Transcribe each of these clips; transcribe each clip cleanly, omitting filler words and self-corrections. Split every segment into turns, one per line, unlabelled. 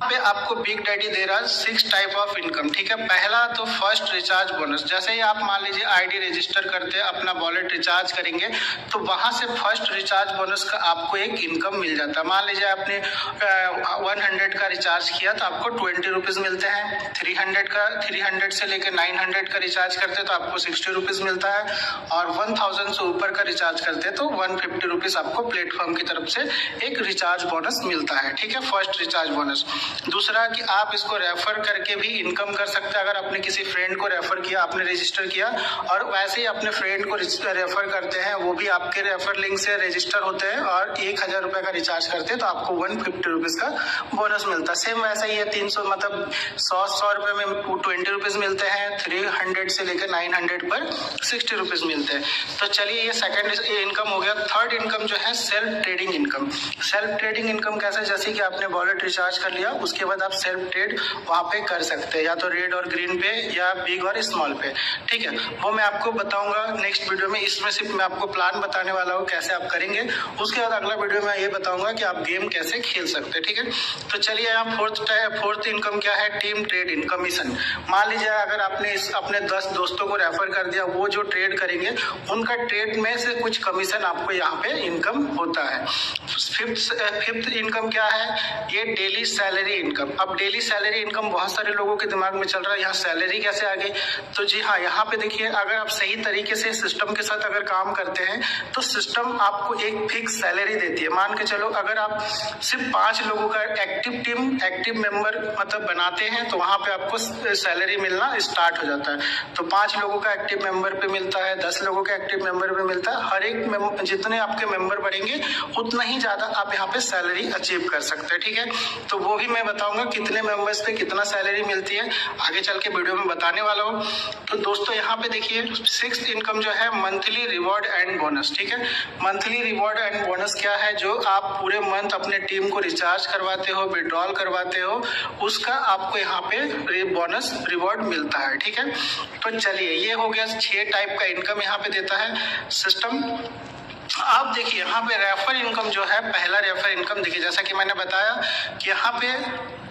पे आपको big daddy दे रहा है 6 टाइप ऑफ इनकम। ठीक है, पहला तो फर्स्ट रिचार्ज बोनस। जैसे ही आप मान लीजिए आईडी रजिस्टर करते हैं, अपना वॉलेट रिचार्ज करेंगे तो वहां से फर्स्ट रिचार्ज बोनस का आपको एक इनकम मिल जाता है। मान लीजिए आपने 100 का रिचार्ज किया तो आपको 20 रुपीज मिलते हैं। 300 से लेकर 900 का रिचार्ज करते हैं तो आपको 60 रुपीज मिलता है, और 1000 से ऊपर का रिचार्ज करते हैं तो 150 रुपीज आपको प्लेटफॉर्म की तरफ से एक रिचार्ज बोनस मिलता है। ठीक है, फर्स्ट रिचार्ज बोनस। दूसरा कि आप इसको रेफर करके भी इनकम कर सकते हैं। अगर आपने किसी फ्रेंड को रेफर किया, आपने रजिस्टर किया और वैसे ही अपने फ्रेंड को रेफर करते हैं, वो भी आपके रेफर लिंक से रजिस्टर होते हैं और 1000 रुपए का रिचार्ज करते हैं तो आपको 150 रुपीज का बोनस मिलता है। सेम वैसा ही है, 300 मतलब 100 रुपए में 20 रुपीज मिलते हैं। 300 से लेकर 900 पर 60 रुपीज मिलते हैं। तो चलिए, ये सेकंड इनकम हो गया। थर्ड इनकम जो है self trading income. Self trading income कैसे, जैसे कि आपने वॉलेट रिचार्ज कर लिया, उसके बाद आप सेल्फ ट्रेड वहां पे कर सकते हैं, या तो रेड और ग्रीन पे या बिग और स्मॉल पे। ठीक है, वो मैं आपको बताऊंगा नेक्स्ट वीडियो में। इसमें सिर्फ मैं आपको प्लान बताने वाला हूँ कैसे आप करेंगे। उसके बाद अगला वीडियो में ये बताऊंगा कि आप गेम कैसे खेल सकते हैं। ठीक है, तो चलिए यहाँ फोर्थ इनकम क्या है, टीम ट्रेड इन कमीशन। मान लीजिए अगर आपने अपने 10 दोस्तों को रेफर कर दिया, वो जो ट्रेड करेंगे उनका ट्रेड में से कुछ कमीशन आपको यहाँ पे इनकम होता है। फिफ्थ इनकम क्या है, ये डेली सैलरी इनकम। अब डेली सैलरी इनकम बहुत सारे लोगों के दिमाग में चल रहा है, यहाँ सैलरी कैसे आ गई। तो जी हाँ, यहाँ पे देखिए, अगर आप सही तरीके से सिस्टम के साथ अगर काम करते हैं तो सिस्टम आपको एक फिक्स सैलरी देती है। मान के चलो, अगर आप सिर्फ 5 लोगों का एक्टिव मेंबर मतलब बनाते हैं तो वहां पे आपको सैलरी मिलना स्टार्ट हो जाता है। तो 5 लोगों का एक्टिव मेंबर पे मिलता है, 10 लोगों का एक्टिव मेंबर पे मिलता है। हर एक जितने आपके मेंबर बढ़ेंगे उतना ही ज्यादा आप यहाँ पे सैलरी अचीव कर सकते हैं। ठीक है, तो वो भी मैं बताऊंगा कितने मेंबर्स पे कितना सैलरी मिलती है, आगे चल के वीडियो में बताने वाला हूँ। तो दोस्तों यहाँ पे देखिए, 6th इनकम जो है मंथली रिवॉर्ड एंड बोनस। ठीक है, मंथली रिवॉर्ड एंड बोनस क्या है, जो आप पूरे मंथ अपने टीम को रिचार्ज करवाते हो, विड्रॉल करवाते हो, उसका आपको यहाँ पे बोनस रिवॉर्ड मिलता है। ठीक है, तो चलिए, ये हो गया 6 टाइप का इनकम यहाँ पे देता है सिस्टम। आप देखिए यहाँ पे रेफर इनकम जो है, पहला रेफर इनकम देखिए, जैसा कि मैंने बताया कि यहाँ पे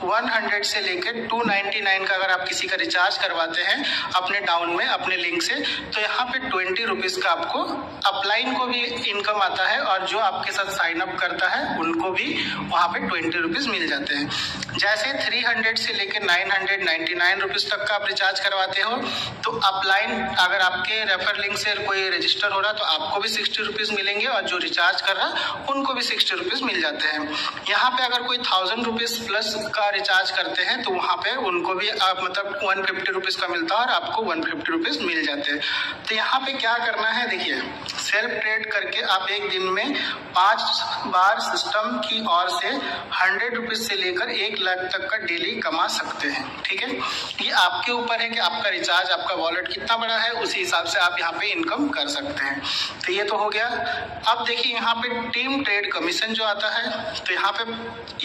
100 से लेकर 299 का अगर आप किसी का रिचार्ज करवाते हैं अपने डाउन में अपने लिंक से, तो यहाँ पे 20 रुपीज का आपको अपलाइन को भी इनकम आता है, और जो आपके साथ साइन अप करता है उनको भी वहाँ पे 20 रुपीज मिल जाते हैं। जैसे 300 से लेकर 999 रुपीज तक का आप रिचार्ज करवाते हो तो अपलाइन अगर आपके रेफर लिंक से कोई रजिस्टर हो रहा है तो आपको भी 60 रुपीज मिलेंगे, और जो रिचार्ज कर रहा है उनको भी 60 रुपीज मिल जाते हैं। यहाँ पे अगर कोई 1000 रुपीज प्लस का रिचार्ज करते हैं तो वहाँ पे उनको भी आप मतलब 150 रुपीज का मिलता है और आपको 150 रुपीज मिल जाते हैं। तो यहाँ पे क्या करना है, देखिए, सेल्फ ट्रेड करके आप एक दिन में 5 बार सिस्टम की ओर से 100 रुपीज से लेकर 1 लाख तक का डेली कमा सकते हैं। ठीक है, ये आपके ऊपर है कि आपका रिचार्ज, आपका वॉलेट कितना बड़ा है, उसी हिसाब से आप यहाँ पे इनकम कर सकते हैं। तो ये तो हो गया। अब देखिए यहाँ पे टीम ट्रेड कमीशन जो आता है, तो यहाँ पे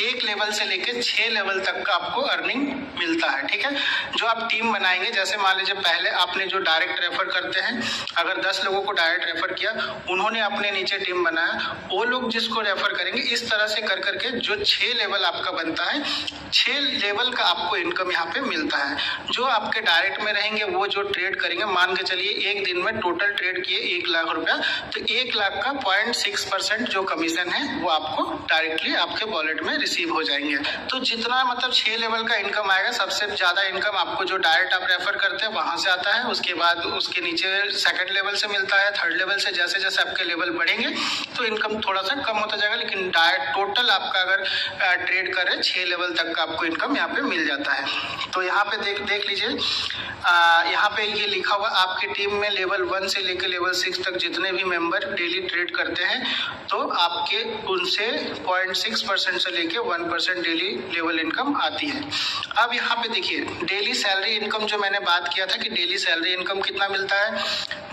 1 लेवल से लेके 6 लेवल तक का आपको अर्निंग मिलता है। ठीक है, जो आप टीम बनाएंगे, जैसे मान लीजिए पहले आपने जो डायरेक्ट रेफर करते हैं, अगर 10 लोगों को डायरेक्ट रेफर किया, उन्होंने अपने नीचे टीम बनाया, वो लोग जिसको रेफर करेंगे, इस तरह से कर करके जो 6 लेवल आपका बनता है, 6 लेवल का आपको इनकम यहाँ पे मिलता है। जो आपके डायरेक्ट में रहेंगे वो जो ट्रेड करेंगे, मान के चलिए एक दिन में टोटल ट्रेड किए 1 लाख रुपया, तो 1 लाख का 0.6% जो कमीशन है वो आपको डायरेक्टली आपके वॉलेट में रिसीव हो जाएंगे। तो जितना मतलब 6 लेवल का इनकम आएगा, सबसे ज्यादा इनकम आपको जो डायरेक्ट आप रेफर करते हैं वहां से आता है, उसके बाद उसके नीचे 2nd लेवल से मिलता है, 3rd लेवल से। जैसे जैसे आपके लेवल बढ़ेंगे तो इनकम थोड़ा सा कम होता जाएगा, लेकिन डायरेक्ट टोटल आपका अगर ट्रेड करें 6 लेवल तक का आपको इनकम यहाँ पे मिल जाता है। तो यहाँ पे देख लीजिए, यहाँ पे ये लिखा हुआ, आपकी टीम में लेवल 1 से लेकर लेवल 6 तक जितने भी मेंबर डेली ट्रेड करते हैं तो आपके उनसे 0.6% से लेके 1% डेली लेवल इनकम आती है। अब यहाँ पे देखिए, डेली सैलरी इनकम जो मैंने बात किया था कि डेली सैलरी इनकम कितना मिलता है,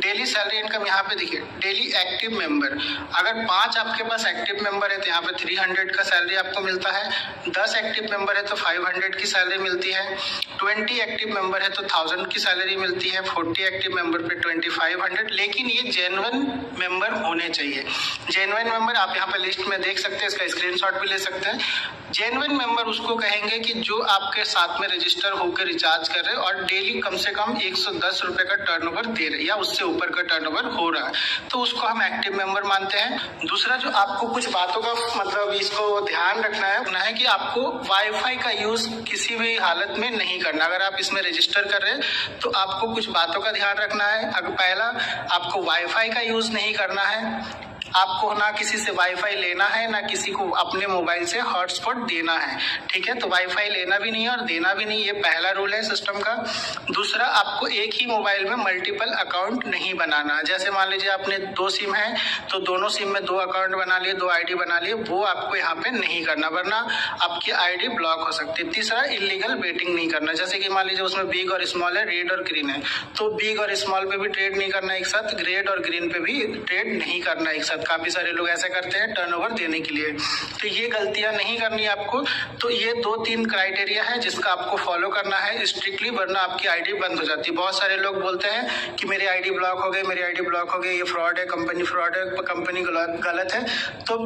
डेली सैलरी इनकम यहाँ पे देखिए, डेली एक्टिव मेंबर, अगर 5 आपके पास एक्टिव मेंबर है तो यहाँ पे 300 का सैलरी आपको मिलता है। 10 एक्टिव मेंबर है तो 500 की सैलरी मिलती है। 20 एक्टिव मेंबर है तो 1000 की सैलरी मिलती है। 40 एक्टिव मेंबर पे 2500। लेकिन ये जेन्युइन मेंबर होने चाहिए। जेन्युइन मेंबर आप यहाँ पे लिस्ट में देख सकते हैं, इसका स्क्रीनशॉट भी ले सकते हैं। जेन्युइन मेंबर उसको कहेंगे कि जो आपके साथ में रजिस्टर होकर रिचार्ज कर रहे हैं और डेली कम से कम 110 रुपए का टर्नओवर दे रहे हैं या उससे ऊपर का टर्नओवर हो रहा है, तो उसको हम एक्टिव मेंबर मानते हैं। दूसरा जो आपको कुछ बातों का मतलब इसको ध्यान रखना है कि आपको वाईफाई का यूज किसी भी हालत में नहीं करना। अगर आप इसमें रजिस्टर कर रहे हैं तो आपको कुछ बातों का ध्यान रखना है। अगर पहला, आपको वाईफाई का यूज नहीं करना है, आपको ना किसी से वाईफाई लेना है, ना किसी को अपने मोबाइल से हॉटस्पॉट देना है, ठीक है। तो वाईफाई लेना भी नहीं है और देना भी नहीं, ये पहला रूल है सिस्टम का। दूसरा, आपको एक ही मोबाइल में मल्टीपल अकाउंट नहीं बनाना। जैसे मान लीजिए आपने 2 सिम है तो दोनों सिम में 2 अकाउंट बना लिए, 2 आईडी बना लिए, वो आपको यहाँ पे नहीं करना, वरना आपकी आईडी ब्लॉक हो सकती है। तीसरा, इलीगल बेटिंग नहीं करना। जैसे कि मान लीजिए उसमें बिग और स्मॉल है, रेड और ग्रीन है, तो बिग और स्मॉल पे भी ट्रेड नहीं करना एक साथ, रेड और ग्रीन पे भी ट्रेड नहीं करना एक साथ। काफी सारे लोग ऐसा करते हैं टर्नओवर देने के लिए, तो ये गलतियां नहीं करनी आपको। तो ये 2-3 क्राइटेरिया है जिसका आपको फॉलो करना है स्ट्रिक्टली, वरना आपकी आईडी बंद हो जाती है। बहुत सारे लोग बोलते हैं कि मेरी आईडी ब्लॉक हो गई, मेरी आईडी ब्लॉक हो गई, ये फ्रॉड है, कंपनी फ्रॉड है, कंपनी गलत है। तो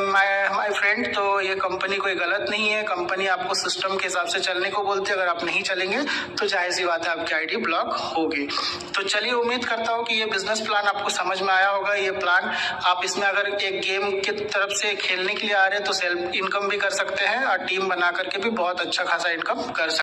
माय फ्रेंड, तो ये कंपनी कोई गलत नहीं है, कंपनी आपको सिस्टम के हिसाब से चलने को बोलती है। अगर आप नहीं चलेंगे तो जाहिर सी बात है आपकी आईडी ब्लॉक होगी। तो चलिए, उम्मीद करता हूँ कि ये बिजनेस प्लान आपको समझ में आया होगा। ये प्लान आप इसमें अगर एक गेम की तरफ से खेलने के लिए आ रहे हैं तो सेल्फ इनकम भी कर सकते हैं और टीम बना करके भी बहुत अच्छा खासा इनकम कर सकते हैं।